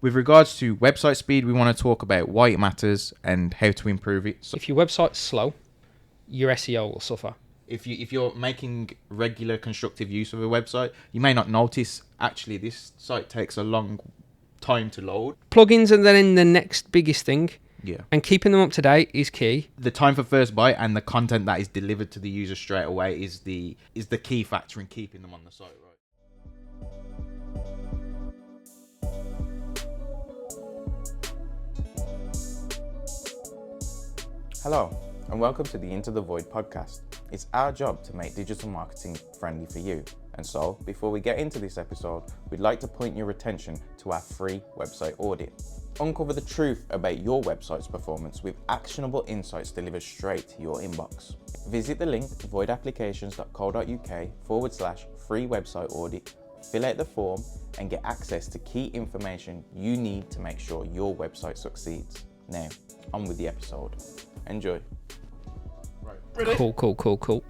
With regards to website speed, we want to talk about why it matters and how to improve it. So if your website's slow, your SEO will suffer. if you're making regular constructive use of a website, you may not notice actually this site takes a long time to load. Plugins are then the next biggest thing. Yeah. And keeping them up to date is key. The time for first byte and the content that is delivered to the user straight away is the key factor in keeping them on the site, right? Hello, and welcome to the Into the Void podcast. It's our job to make digital marketing friendly for you. And so, before we get into this episode, we'd like to point your attention to our free website audit. Uncover the truth about your website's performance with actionable insights delivered straight to your inbox. Visit the link voidapplications.co.uk/free website audit, fill out the form, and get access to key information you need to make sure your website succeeds. Now, on with the episode. Enjoy. Right. Ready? Cool.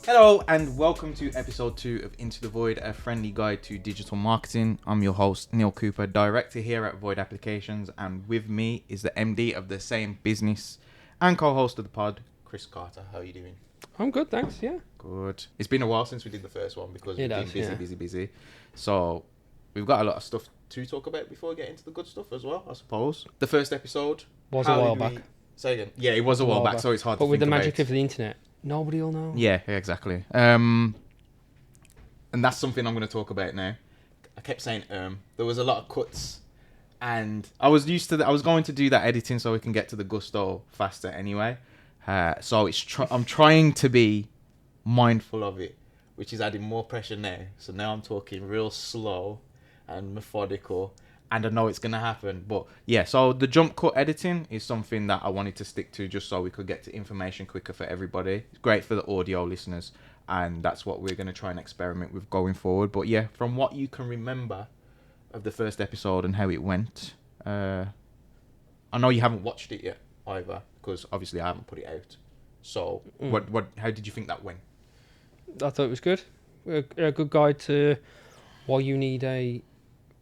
Hello and welcome to episode 2 of Into the Void, a friendly guide to digital marketing. I'm your host, Neil Cooper, director here at VOiD Applications, and with me is the MD of the same business and co-host of the pod, Chris Carter. How are you doing? I'm good, thanks, yeah. Good. It's been a while since we did the first one because we've been yeah. busy. So we've got a lot of stuff to talk about before we get into the good stuff as well, I suppose. The first episode Was a while back. Say again. Yeah, it was a while back, so it's hard to But with the think magic about. of the internet, nobody will know. Yeah, exactly. And that's something I'm going to talk about now. I kept saying there was a lot of cuts, and I was used to I was going to do that editing so we can get to the gusto faster anyway. So I'm trying to be mindful of it, which is adding more pressure now. So now I'm talking real slow and methodical, and I know it's going to happen. But yeah, so the jump cut editing is something that I wanted to stick to just so we could get to information quicker for everybody. It's great for the audio listeners, and that's what we're going to try and experiment with going forward. But yeah, from what you can remember of the first episode and how it went, I know you haven't watched it yet either, because obviously I haven't put it out. So how did you think that went? I thought it was good. A good guide to why you need a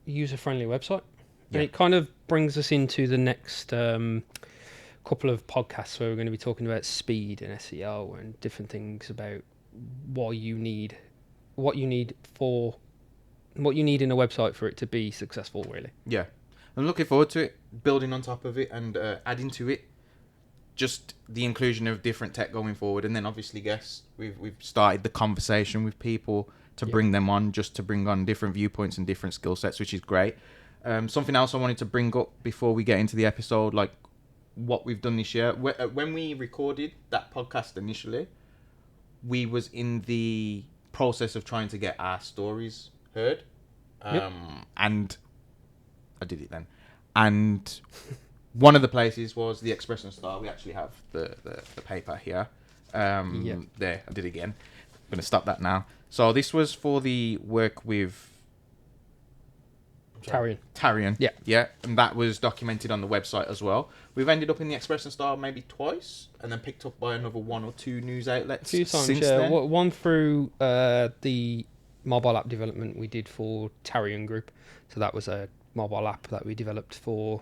user-friendly website. Yeah. And it kind of brings us into the next couple of podcasts where we're going to be talking about speed and SEO and different things about what you need in a website for it to be successful, really. Yeah, I'm looking forward to it, building on top of it and adding to it just the inclusion of different tech going forward. And then obviously guests, we've started the conversation with people to bring them on, just to bring on different viewpoints and different skill sets, which is great. Something else I wanted to bring up before we get into the episode, like what we've done this year. When we recorded that podcast initially, we was in the process of trying to get our stories heard. And I did it then. And one of the places was the Express and Star. We actually have the paper here. There, I did it again. I'm going to stop that now. So this was for the work with Tarion. Yeah, and that was documented on the website as well. We've ended up in the Express and Star maybe twice, and then picked up by another 1 or 2 news outlets. A few times, since yeah. then. One through the mobile app development we did for Tarion Group. So that was a mobile app that we developed for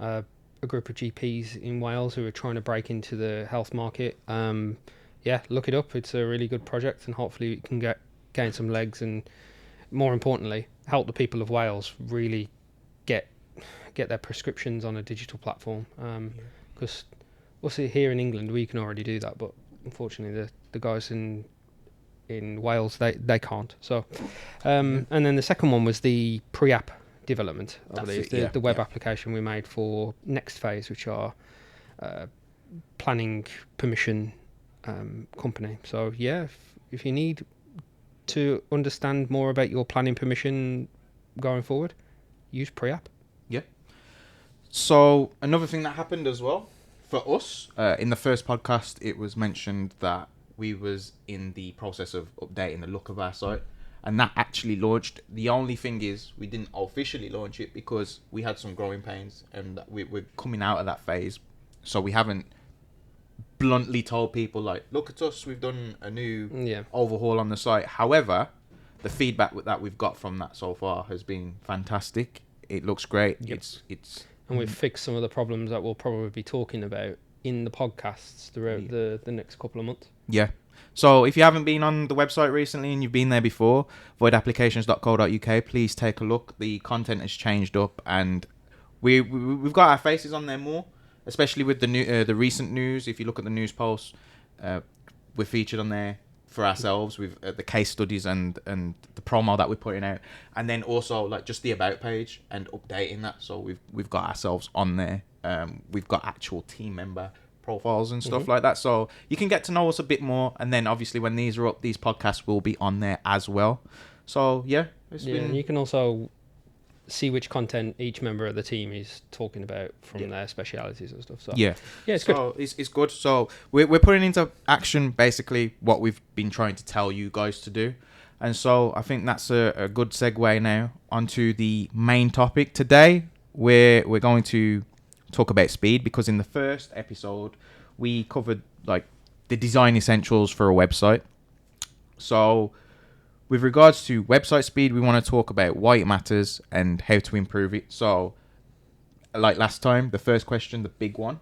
a group of GPs in Wales who were trying to break into the health market. Yeah, look it up. It's a really good project, and hopefully it can gain some legs, and more importantly, help the people of Wales really get their prescriptions on a digital platform. Because we'll see here in England we can already do that, but unfortunately the guys in Wales they can't. So, and then the second one was the pre-app development. I believe the web application we made for Next Phase, which are planning permission company. So yeah, if you need to understand more about your planning permission going forward, use pre-app. Yeah. So another thing that happened as well for us, in the first podcast, it was mentioned that we was in the process of updating the look of our site, and that actually launched. The only thing is we didn't officially launch it because we had some growing pains, and we're coming out of that phase, so we haven't bluntly told people like, look at us, we've done a new overhaul on the site. However, the feedback that we've got from that so far has been fantastic. It looks great. Yep. It's And we've fixed some of the problems that we'll probably be talking about in the podcasts throughout the next couple of months. Yeah. So if you haven't been on the website recently and you've been there before, voidapplications.co.uk, please take a look. The content has changed up, and we've got our faces on there more, especially with the recent news. If you look at the news posts, we're featured on there for ourselves with the case studies and the promo that we're putting out, and then also like just the about page and updating that. So we've got ourselves on there. We've got actual team member profiles and stuff like that, so you can get to know us a bit more. And then obviously when these are up, these podcasts will be on there as well. So and you can also see which content each member of the team is talking about from their specialities and stuff. So it's good. It's good. So we're putting into action basically what we've been trying to tell you guys to do. And so I think that's a good segue now onto the main topic today. We're going to talk about speed, because in the first episode we covered like the design essentials for a website. So with regards to website speed, we want to talk about why it matters and how to improve it. So like last time, the first question, the big one,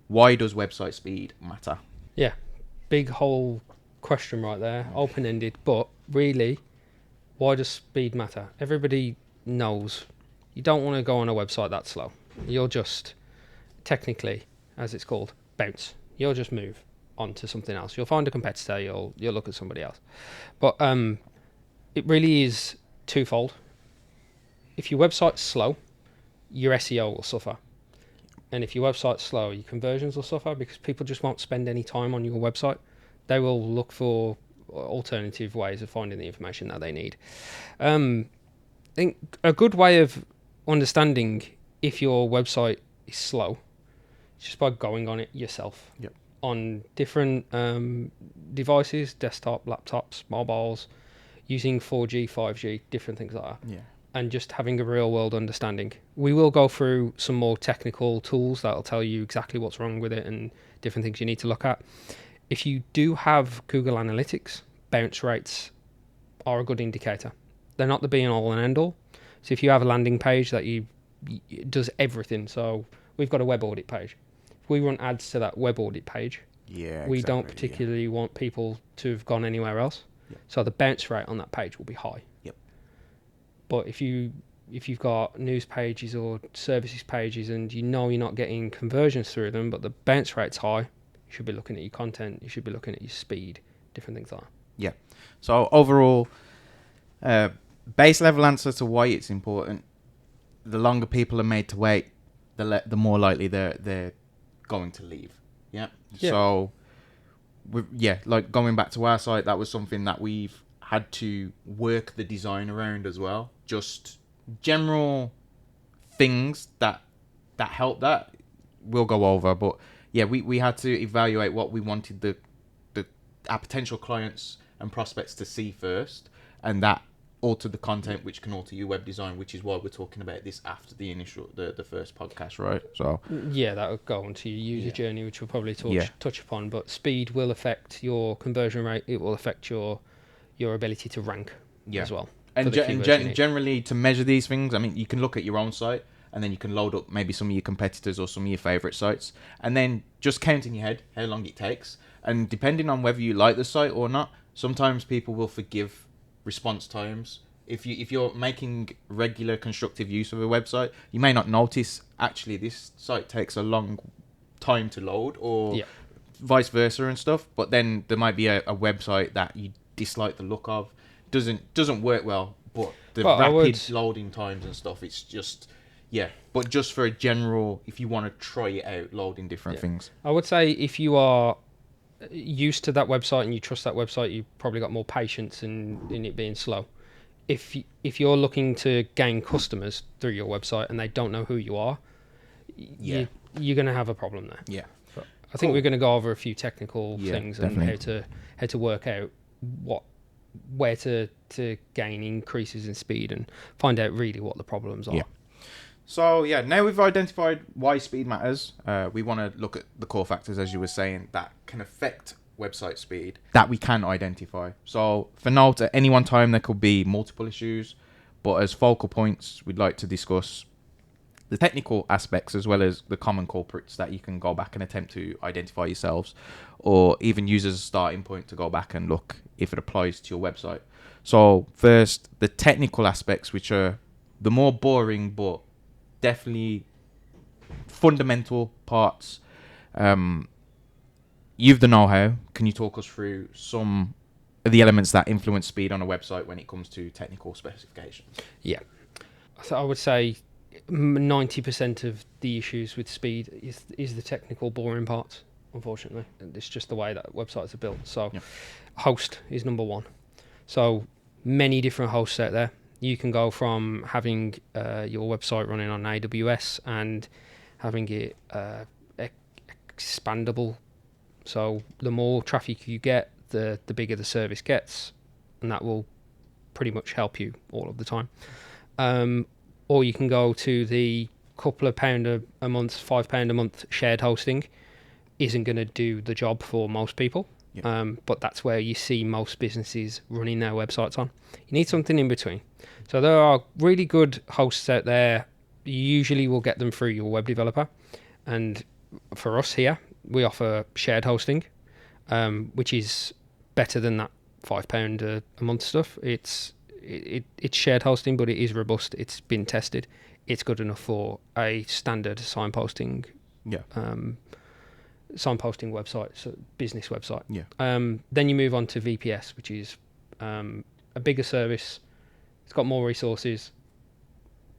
why does website speed matter? Yeah, big whole question right there, open-ended, but really, why does speed matter? Everybody knows you don't want to go on a website that's slow. You'll just, technically, as it's called, bounce. You'll just move on to something else. You'll find a competitor, you'll look at somebody else. But it really is twofold. If your website's slow, your SEO will suffer. And if your website's slow, your conversions will suffer, because people just won't spend any time on your website. They will look for alternative ways of finding the information that they need. I think a good way of understanding if your website is slow is just by going on it yourself. Yep. On different devices, desktop, laptops, mobiles, using 4G, 5G, different things like that. Yeah. And just having a real world understanding. We will go through some more technical tools that'll tell you exactly what's wrong with it and different things you need to look at. If you do have Google Analytics, bounce rates are a good indicator. They're not the be and all and end all. So if you have a landing page that it does everything, so we've got a web audit page. If we run ads to that web audit page, we don't particularly want people to have gone anywhere else. Yep. So the bounce rate on that page will be high. Yep. But if you've got news pages or services pages and you know you're not getting conversions through them, but the bounce rate's high, you should be looking at your content, you should be looking at your speed, different things like that. Yeah. So overall, base level answer to why it's important. The longer people are made to wait, the more likely they're going to leave. Yeah. So, like going back to our site, that was something that we've had to work the design around as well. Just general things that help that we'll go over, but yeah, we had to evaluate what we wanted our potential clients and prospects to see first, and that alter the content, which can alter your web design, which is why we're talking about this after the initial the first podcast, right? So that would go on to your user journey, which we'll probably touch upon. But speed will affect your conversion rate. It will affect your ability to rank as well. And generally, to measure these things, I mean, you can look at your own site, and then you can load up maybe some of your competitors or some of your favorite sites, and then just count in your head how long it takes. And depending on whether you like the site or not, sometimes people will forgive response times. If you're making regular constructive use of a website, you may not notice actually this site takes a long time to load, or vice versa and stuff. But then there might be a website that you dislike the look of, doesn't work well, but rapid loading times and stuff, it's just but just for a general, if you want to try it out, loading different things, I would say if you are used to that website and you trust that website, you've probably got more patience in it being slow. If you're looking to gain customers through your website and they don't know who you are, you're going to have a problem there. Yeah. But I think we're going to go over a few technical things definitely. And how to work out where to gain increases in speed and find out really what the problems are. Yeah. So now we've identified why speed matters. We want to look at the core factors, as you were saying, that can affect website speed that we can identify. So for note, at any one time there could be multiple issues, But as focal points, we'd like to discuss the technical aspects as well as the common culprits that you can go back and attempt to identify yourselves, or even use as a starting point to go back and look if it applies to your website. So first, the technical aspects, which are the more boring but definitely fundamental parts. You've the know-how. Can you talk us through some of the elements that influence speed on a website when it comes to technical specifications? Yeah. So I would say 90% of the issues with speed is the technical boring parts, unfortunately. It's just the way that websites are built. So host is number one. So many different hosts out there. You can go from having your website running on AWS and having it expandable. So the more traffic you get, the bigger the service gets, and that will pretty much help you all of the time. Or you can go to the couple of pound a month, £5 a month shared hosting. Isn't going to do the job for most people. But that's where you see most businesses running their websites on. You need something in between. So there are really good hosts out there. You usually will get them through your web developer. And for us here, we offer shared hosting, which is better than that £5 a month stuff. It's shared hosting, but it is robust. It's been tested. It's good enough for a standard signposting website, so business website. Then you move on to VPS, which is a bigger service. It's got more resources.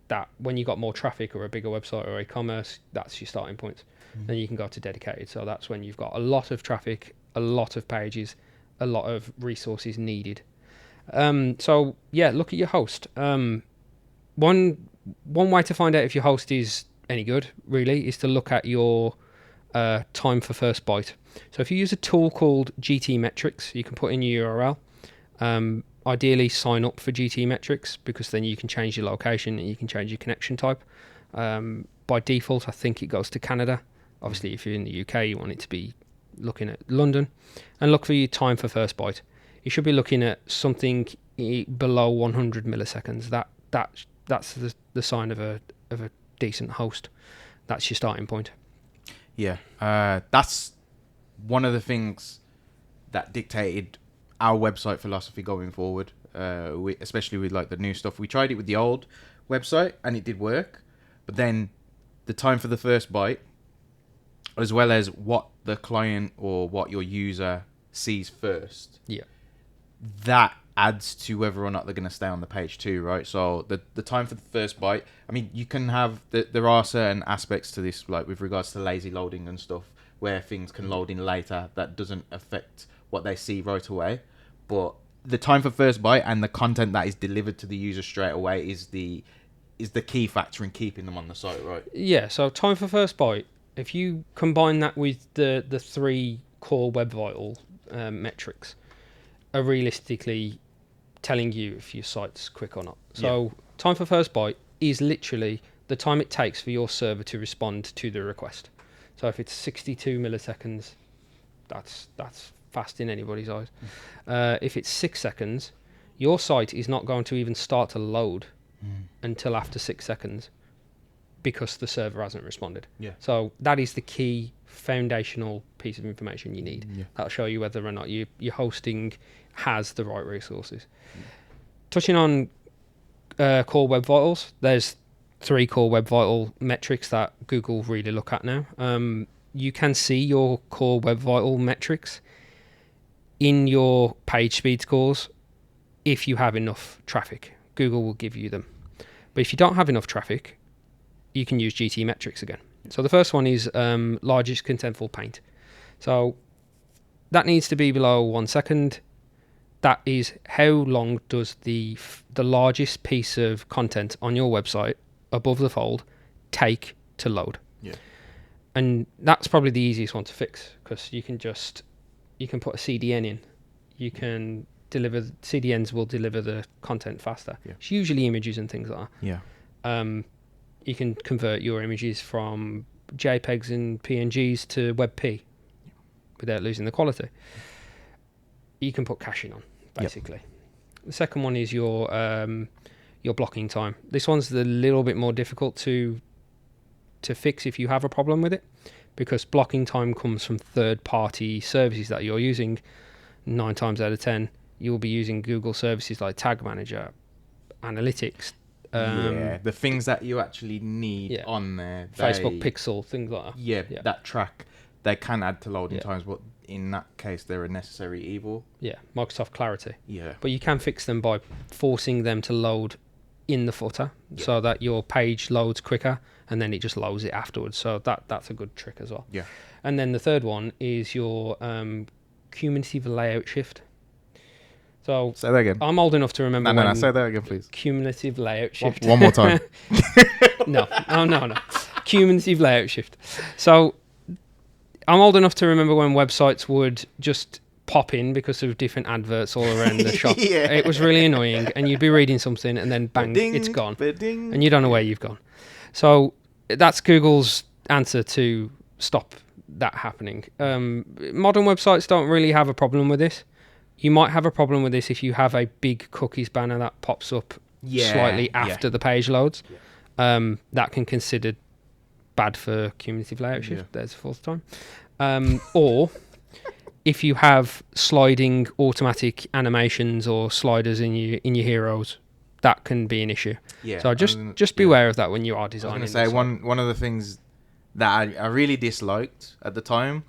That when you got more traffic or a bigger website or e-commerce, that's your starting point. Then you can go to dedicated. So that's when you've got a lot of traffic, a lot of pages, a lot of resources needed. So yeah, look at your host. One way to find out if your host is any good, really, is to look at your time for first byte. So if you use a tool called GTmetrix, you can put in your URL. Ideally sign up for GTmetrix, because then you can change your location and you can change your connection type. By default, I think it goes to Canada. Obviously, if you're in the UK, you want it to be looking at London. And look for your time for first byte. You should be looking at something below 100 milliseconds. That's the sign of a decent host. That's your starting point. Yeah, that's one of the things that dictated our website philosophy going forward, especially with like the new stuff. We tried it with the old website and it did work, but then the time for the first byte, as well as what the client or what your user sees first, that adds to whether or not they're going to stay on the page too, right? So the time for the first byte, I mean, you can have there are certain aspects to this, like with regards to lazy loading and stuff, where things can load in later that doesn't affect what they see right away. But the time for first byte and the content that is delivered to the user straight away is the key factor in keeping them on the site, right? Yeah, so time for first byte, if you combine that with the 3 core web vital metrics, are realistically telling you if your site's quick or not. So time for first byte is literally the time it takes for your server to respond to the request. So if it's 62 milliseconds, that's fast in anybody's eyes. If it's 6 seconds, your site is not going to even start to load until after 6 seconds, because the server hasn't responded. So that is the key foundational piece of information you need. That'll show you whether or not your hosting has the right resources. Touching on core web vitals, there's 3 core web vital metrics that Google really look at now. You can see your core web vital metrics in your page speed scores if you have enough traffic. Google will give you them. But if you don't have enough traffic, you can use GTmetrix again. So the first one is largest contentful paint. So that needs to be below 1 second. That is how long does the largest piece of content on your website above the fold take to load. And that's probably the easiest one to fix, because you can put a CDN in. You can deliver, CDNs will deliver the content faster. It's usually images and things like that. You can convert your images from JPEGs and PNGs to WebP without losing the quality. You can put caching on, basically. The second one is your your blocking time. This one's a little bit more difficult to fix if you have a problem with it, because blocking time comes from third-party services that you're using. 9 times out of 10, you'll be using Google services like Tag Manager, Analytics, the things that you actually need Yeah. on there. Facebook Pixel, things like that. Yeah, Yeah. that track. They can add to loading Yeah. times, but in that case, they're a necessary evil. Yeah, Microsoft Clarity. Yeah. But you can fix them by forcing them to load in the footer, so that your page loads quicker, and then it just loads it afterwards. So that's a good trick as well. Yeah. And then the third one is your cumulative layout shift. So Say that again. I'm old enough to remember No, when say that again, please. cumulative layout shift. One more time. No. Cumulative layout shift. So I'm old enough to remember when websites would just pop in because of different adverts all around the shop. Yeah. It was really annoying, and you'd be reading something and then bang, Ba-ding, it's gone. ba-ding. And you don't know where you've gone. So that's Google's answer to stop that happening. Modern websites don't really have a problem with this. You might have a problem with this if you have a big cookies banner that pops up slightly after the page loads. That can consider bad for cumulative layout shift. Yeah. There's the fourth time. Or if you have sliding automatic animations or sliders in your heroes, that can be an issue. Yeah. So just beware of that when you are designing. I was going to say, one of the things that I really disliked at the time,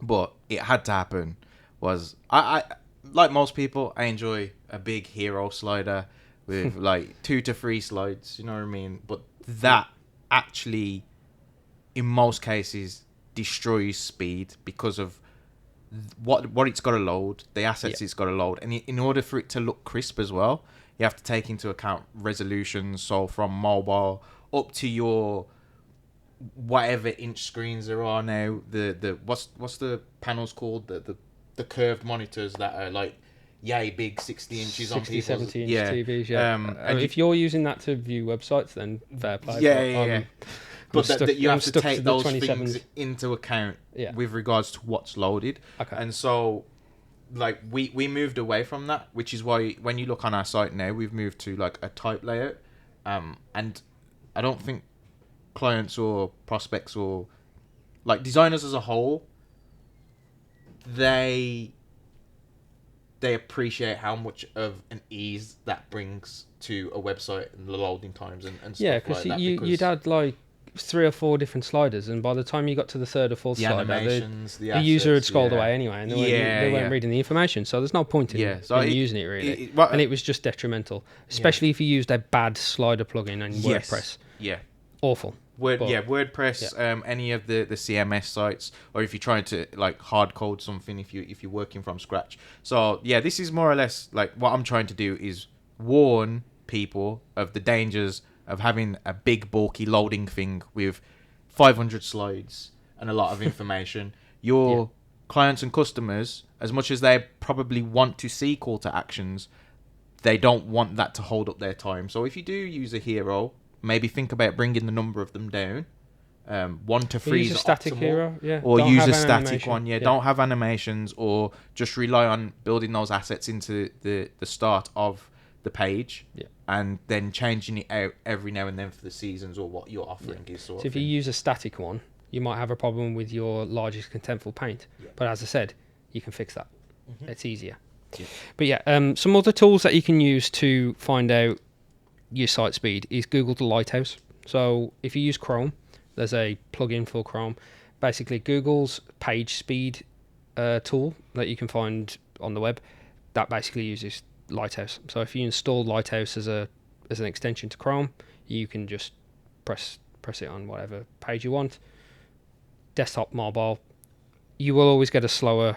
but it had to happen, was I like most people, I enjoy a big hero slider with like 2 to 3 slides, you know what I mean? But that actually, in most cases, destroys speed because of what it's got to load, the assets it's got to load, and in order for it to look crisp as well, you have to take into account resolutions. So from mobile up to your whatever inch screens there are now, the what's the panels called, the curved monitors that are like yay big, 60 inches 60, on people's 70 inch TVs, and if you're using that to view websites, then fair play. Yeah. But that you have to stuck take to the those 27s. things into account with regards to what's loaded. Okay. And so, like, we moved away from that, which is why when you look on our site now, we've moved to like a type layout. And I don't think clients or prospects or like designers as a whole, they appreciate how much of an ease that brings to a website and the loading times and stuff Yeah, like that. you'd add like 3 or 4 different sliders, and by the time you got to the 3rd or 4th the slider, animations, the user had scrolled away anyway, and they weren't Yeah. reading the information. So there's no point in using it really. And it was just detrimental, especially if you used a bad slider plugin in WordPress. Yeah. Awful. WordPress, any of the CMS sites, or if you're trying to like hard code something, if you're working from scratch. So yeah, this is more or less like what I'm trying to do is warn people of the dangers of having a big bulky loading thing with 500 slides and a lot of information. Your clients and customers, as much as they probably want to see call to actions, they don't want that to hold up their time. So if you do use a hero, maybe think about bringing the number of them down. 1 to 3 use is a static optimal. hero, Or Don't use have a an static animation. one. Don't have animations, or just rely on building those assets into the start of the page, and then changing it out every now and then for the seasons or what you're offering is sort So if you use a static one, you might have a problem with your largest contentful paint. But as I said, you can fix that. It's easier. But some other tools that you can use to find out your site speed is Google the Lighthouse. So if you use Chrome, there's a plugin for Chrome. Basically, Google's page speed tool that you can find on the web, that basically uses Lighthouse. So if you install Lighthouse as an extension to Chrome, you can just press it on whatever page you want. Desktop, mobile, you will always get a slower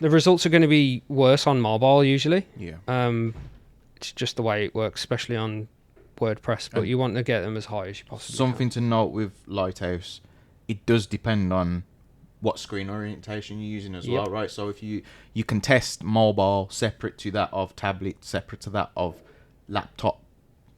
the results are going to be worse on mobile usually. It's just the way it works, especially on WordPress, but you want to get them as high as you possibly Something to note with Lighthouse, it does depend on what screen orientation you're using as well, right? So if you can test mobile separate to that of tablet, separate to that of laptop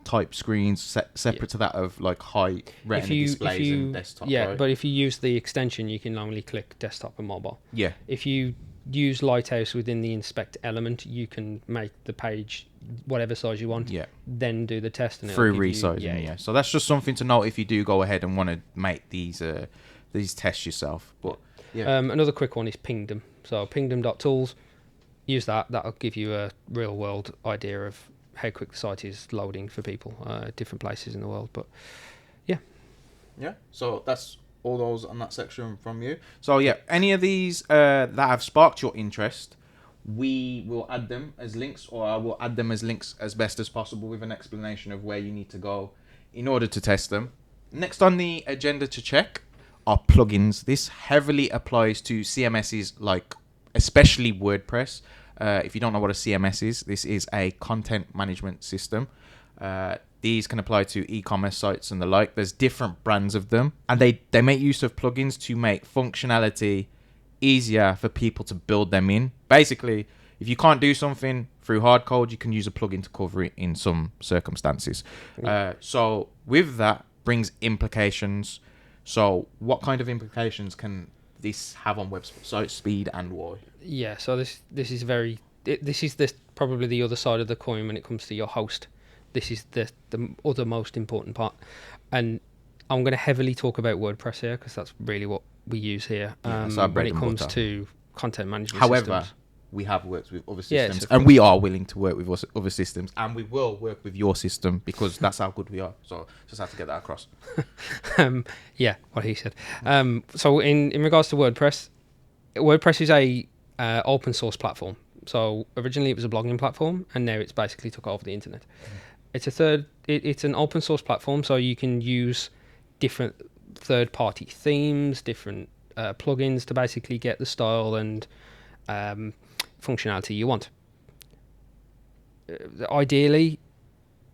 type screens, separate to that of like high retina displays and desktop. But if you use the extension, you can only click desktop and mobile. If you use Lighthouse within the inspect element, you can make the page whatever size you want. Yeah. Then do the test and it'll Through give you- resizing, yeah. So that's just something to note if you do go ahead and want to make these tests yourself. But yeah, Another quick one is Pingdom. So pingdom.tools, use that. That'll give you a real world idea of how quick the site is loading for people, different places in the world. But yeah. So that's all those on that section from you. So yeah, any of these that have sparked your interest, we will add them as links, or I will add them as links as best as possible with an explanation of where you need to go in order to test them. Next on the agenda to check are plugins. This heavily applies to CMSs, like especially WordPress. If you don't know what a CMS is, this is a content management system. These can apply to e-commerce sites and the like. There's different brands of them, and they make use of plugins to make functionality easier for people to build them in. Basically, if you can't do something through hard code, you can use a plugin to cover it in some circumstances. So with that brings implications. So what kind of implications can this have on website speed and why? yeah, so this is probably the other side of the coin when it comes to your host. This is the other most important part, and I'm going to heavily talk about WordPress here because that's really what we use here when it comes to content management However, systems. we have worked with other Yes, systems, of and course. we are willing to work with other systems, and we will work with your system because that's how good we are. So just have to get that across. Yeah, what he said. So in regards to WordPress is a open source platform. So originally it was a blogging platform, and now it's basically took over the internet. It's an open source platform, so you can use different third party themes, different plugins to basically get the style and functionality you want. Ideally,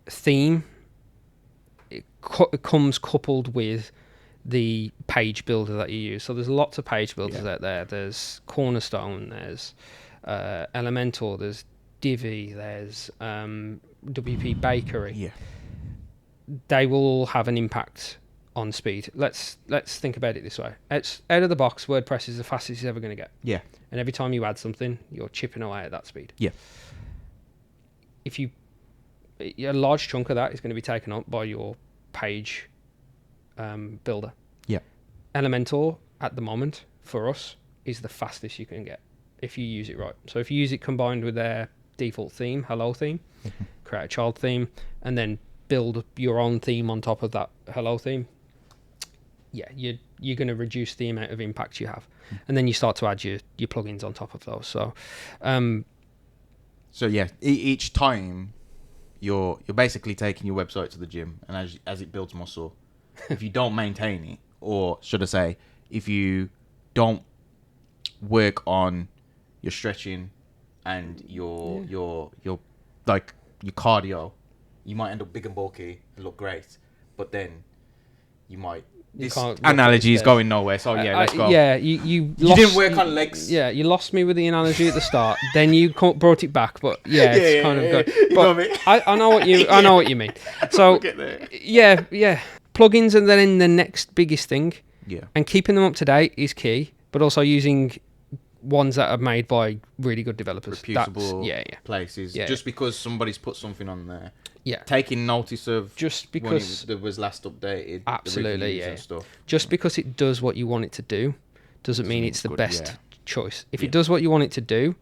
theme it comes coupled with the page builder that you use. So there's lots of page builders out there. There's Cornerstone, there's Elementor, there's Divi, there's WP Bakery. Yeah. They will all have an impact on speed. Let's think about it this way. It's out of the box, WordPress is the fastest it's ever going to get. Yeah. And every time you add something, you're chipping away at that speed. Yeah. A large chunk of that is going to be taken up by your page builder. Yeah. Elementor at the moment for us is the fastest you can get if you use it right. So if you use it combined with their default theme, hello theme, create a child theme, and then build your own theme on top of that hello theme, you're going to reduce the amount of impact you have. And then you start to add your plugins on top of those. So yeah, each time you're basically taking your website to the gym, and as it builds muscle, if you don't maintain it, or should I say, if you don't work on your stretching and your like your cardio, you might end up big and bulky and look great, but then you might. This analogy is going nowhere, so yeah, let's go. Yeah, you didn't work on legs. Yeah, you lost me with the analogy at the start. Then you brought it back, but it's kind of good. You But know me. I know what you I know what you mean. So We'll get there. yeah, plugins are then the next biggest thing, Yeah. and keeping them up to date is key. But also using ones that are made by really good developers. Reputable That's, places. Yeah. Just because somebody's put something on there. Yeah. Taking notice of Just when because it was last updated. Absolutely, the reviews yeah. and stuff. Just because it does what you want it to do doesn't mean mean it's it's the good, best yeah. choice. If Yeah. it does what you want it to do,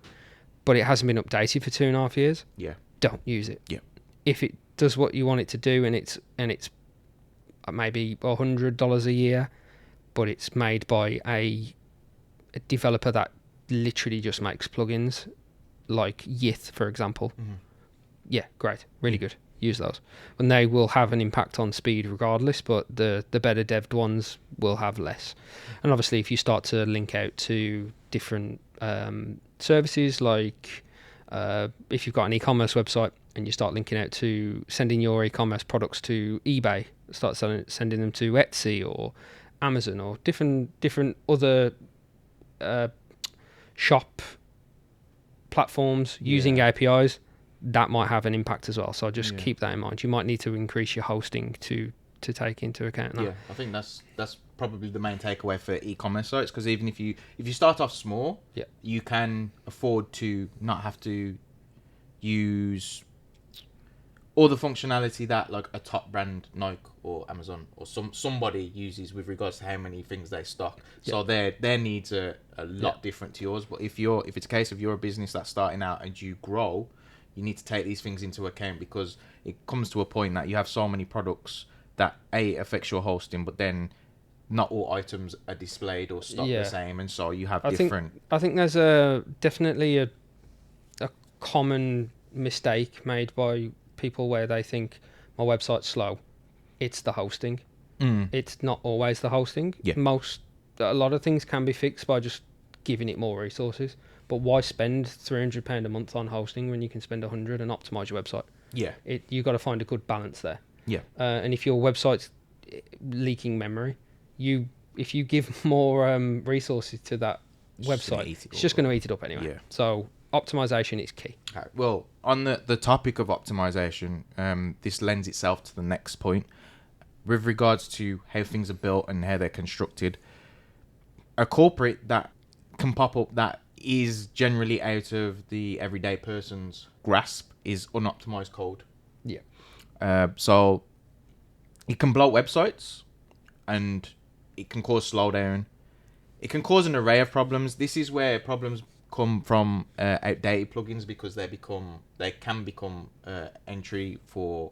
but it hasn't been updated for 2.5 years, Yeah. don't use it. Yeah. If it does what you want it to do and it's maybe $100 a year, but it's made by a developer that literally just makes plugins, like Yith, for example. Mm-hmm. Yeah, great, really good. Use those, and they will have an impact on speed regardless. But the better devved ones will have less. And obviously, if you start to link out to different services, like if you've got an e-commerce website and you start linking out to sending your e-commerce products to eBay, start sending them to Etsy or Amazon or different other shop platforms using APIs, that might have an impact as well. So just keep that in mind. You might need to increase your hosting to take into account that. Yeah, I think that's probably the main takeaway for e-commerce sites, because even if you start off small, Yeah. you can afford to not have to use all the functionality that like a top brand Nike or Amazon or somebody uses with regards to how many things they stock. So their needs are a lot different to yours. But if it's a case of you're a business that's starting out and you grow, you need to take these things into account, because it comes to a point that you have so many products that affects your hosting, but then not all items are displayed or stocked the same, and so you have different. I think there's definitely a common mistake made by people where they think my website's slow. It's the hosting. It's not always the hosting. A lot of things can be fixed by just giving it more resources. But why spend £300 a month on hosting when you can spend 100 and optimize your website? You got to find a good balance there. And if your website's leaking memory, if you give more resources to that website, it's just going to eat it up anyway. So optimization is key. Okay. Well, on the topic of optimization, this lends itself to the next point with regards to how things are built and how they're constructed. A culprit that can pop up that is generally out of the everyday person's grasp is unoptimized code. So it can bloat websites, and it can cause slowdown. It can cause an array of problems. This is where problems come from outdated plugins, because they can become entry for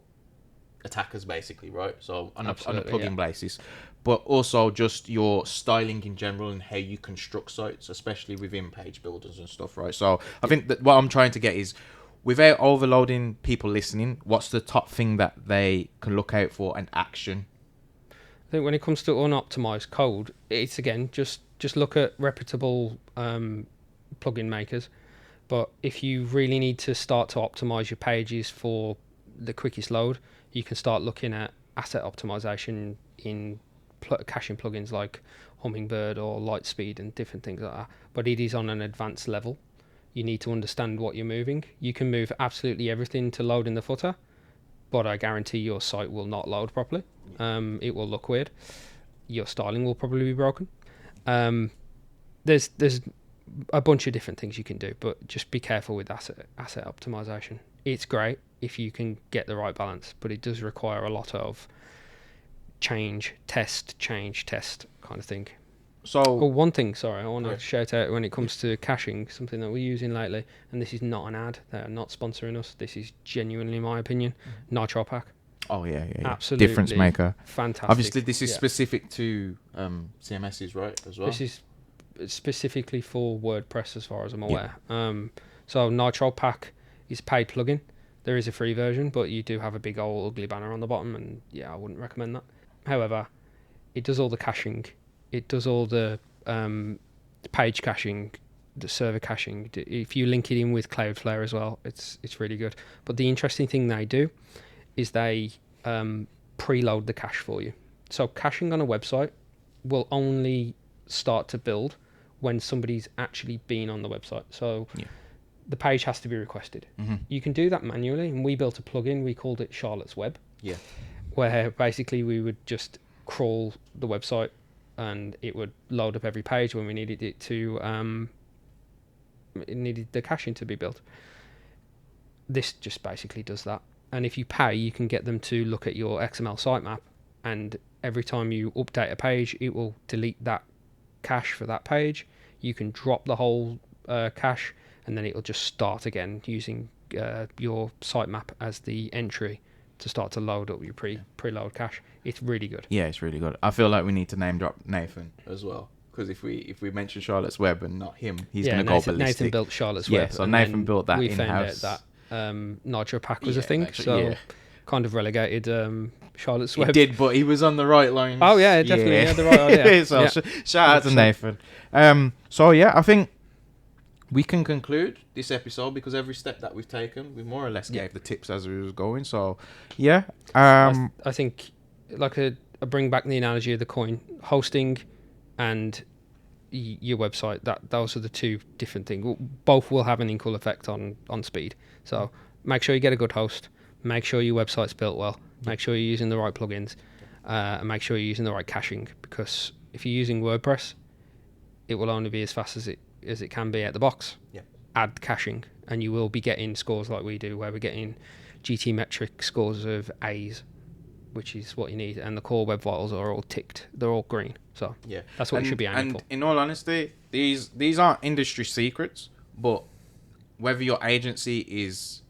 attackers, basically, right? So on a plugin basis, but also just your styling in general and how you construct sites, especially within page builders and stuff, right? So I think that what I'm trying to get is, without overloading people listening, what's the top thing that they can look out for and action? I think when it comes to unoptimized code, it's again just look at reputable plugin makers. But if you really need to start to optimize your pages for the quickest load, you can start looking at asset optimization in caching plugins like Hummingbird or Lightspeed and different things like that. But it is on an advanced level. You need to understand what you're moving. You can move absolutely everything to load in the footer, but I guarantee your site will not load properly. It will look weird. Your styling will probably be broken. There's a bunch of different things you can do, but just be careful with asset optimization. It's great if you can get the right balance, but it does require a lot of change, test kind of thing. So one thing, sorry, I want to shout out when it comes to caching, something that we're using lately, and this is not an ad, they're not sponsoring us, this is genuinely my opinion, NitroPack. Oh yeah. Absolutely. Difference maker. Fantastic. Obviously, this is specific to CMSs, right, as well? This is specifically for WordPress, as far as I'm aware. So NitroPack is a paid plugin. There is a free version, but you do have a big old ugly banner on the bottom, and I wouldn't recommend that. However, it does all the caching. It does all the page caching, the server caching. If you link it in with Cloudflare as well, it's really good. But the interesting thing they do is they preload the cache for you. So caching on a website will only start to build when somebody's actually been on the website. So the page has to be requested. You can do that manually, and we built a plugin. We called it Charlotte's Web. Where basically we would just crawl the website, and it would load up every page when we needed it to. It needed the caching to be built. This just basically does that. And if you pay, you can get them to look at your XML sitemap, and every time you update a page, it will delete that cache for that page. You can drop the whole cache, and then it'll just start again using your sitemap as the entry to start to load up your preload cache. It's really good. Yeah, it's really good. I feel like we need to name drop Nathan as well, because if we mention Charlotte's Web and not him, he's going to go ballistic. Nathan built Charlotte's Web. So Nathan built that we in-house. We found out that NitroPack was a thing, kind of relegated Charlotte's Web. He did, but he was on the right lines. Oh yeah, definitely. He had the right idea. So shout out to Nathan. So I think we can conclude this episode, because every step that we've taken, we more or less gave the tips as we was going. So I think, like I bring back the analogy of the coin, hosting and your website, those are the two different things. Both will have an equal effect on speed. So make sure you get a good host, make sure your website's built well, make sure you're using the right plugins, and make sure you're using the right caching, because if you're using WordPress, it will only be as fast as it can be out the box. Yeah. Add caching, and you will be getting scores like we do, where we're getting GTmetrix scores of A's, which is what you need, and the core web vitals are all ticked. They're all green. So Yeah, that's what you should be aiming for. And in all honesty, these aren't industry secrets, but whether your agency is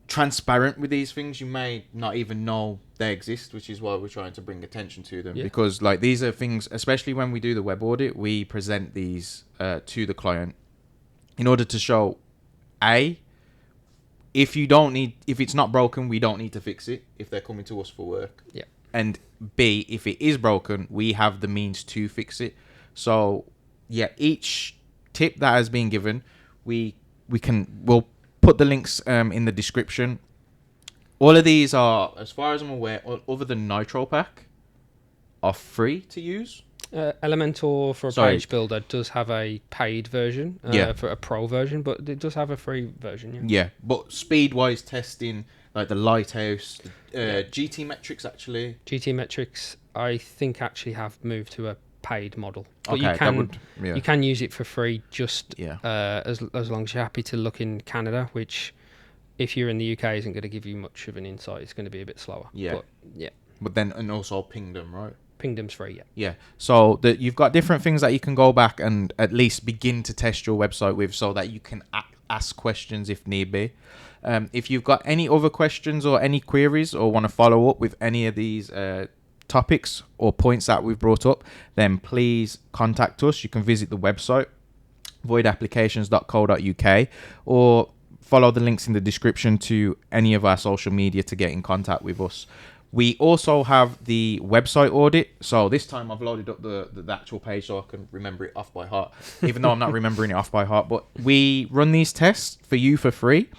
transparent with these things, you may not even know they exist, which is why we're trying to bring attention to them. Because like these are things, especially when we do the web audit, we present these to the client in order to show, if it's not broken, we don't need to fix it if they're coming to us for work. Yeah. And B, if it is broken, we have the means to fix it. So yeah, each tip that has been given, we'll put the links in the description. All of these are, as far as I'm aware, other than NitroPack, are free to use. Elementor for a page builder does have a paid version, for a pro version, but it does have a free version. Yeah, but speed-wise testing, like the Lighthouse, GTmetrix actually. GTmetrix, I think, actually have moved to a paid model. But Okay, you can use it for free, just as long as you're happy to look in Canada, which, if you're in the UK, isn't going to give you much of an insight. It's going to be a bit slower. Yeah. But then, and also Pingdom, right? Pingdom's free, Yeah. So you've got different things that you can go back and at least begin to test your website with, so that you can ask questions if need be. If you've got any other questions or any queries, or want to follow up with any of these topics or points that we've brought up, then please contact us. You can visit the website, voidapplications.co.uk, or follow the links in the description to any of our social media to get in contact with us. We also have the website audit. So this time I've loaded up the actual page so I can remember it off by heart, even though I'm not remembering it off by heart. But we run these tests for you for free,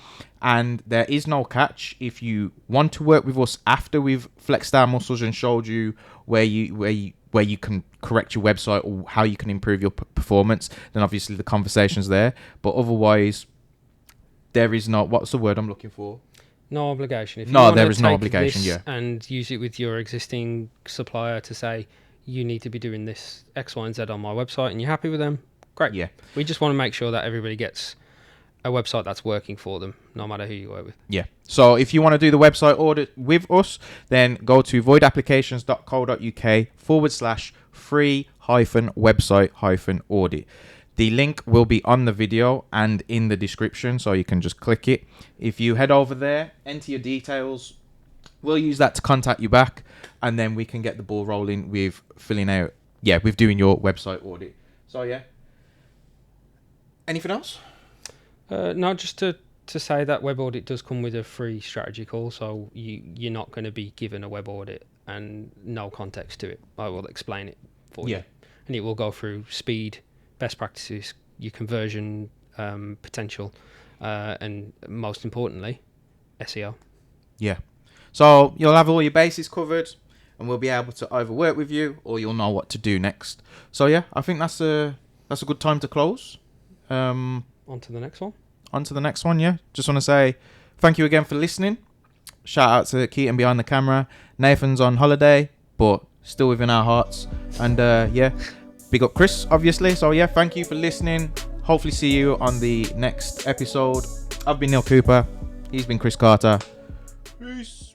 and there is no catch. If you want to work with us after we've flexed our muscles and showed you where you can correct your website or how you can improve your performance, then obviously the conversation's there. But otherwise, there is no, what's the word I'm looking for? No obligation. If there is no obligation. And use it with your existing supplier to say, you need to be doing this X, Y, and Z on my website, and you're happy with them, great. Yeah. We just want to make sure that everybody gets a website that's working for them, no matter who you work with. Yeah. So if you want to do the website audit with us, then go to voidapplications.co.uk/free-website-audit. The link will be on the video and in the description, so you can just click it. If you head over there, enter your details, we'll use that to contact you back, and then we can get the ball rolling with with doing your website audit. So yeah. Anything else? No, just to say that web audit does come with a free strategy call, so you're not going to be given a web audit and no context to it. I will explain it for you. And it will go through speed, best practices, your conversion potential, and most importantly, SEO. Yeah. So you'll have all your bases covered, and we'll be able to either work with you or you'll know what to do next. So yeah, I think that's a good time to close. On to the next one. On to the next one, yeah. Just want to say thank you again for listening. Shout out to Keaton behind the camera. Nathan's on holiday, but still within our hearts. And big up Chris, obviously. So yeah, thank you for listening. Hopefully see you on the next episode. I've been Neil Cooper. He's been Chris Carter. Peace.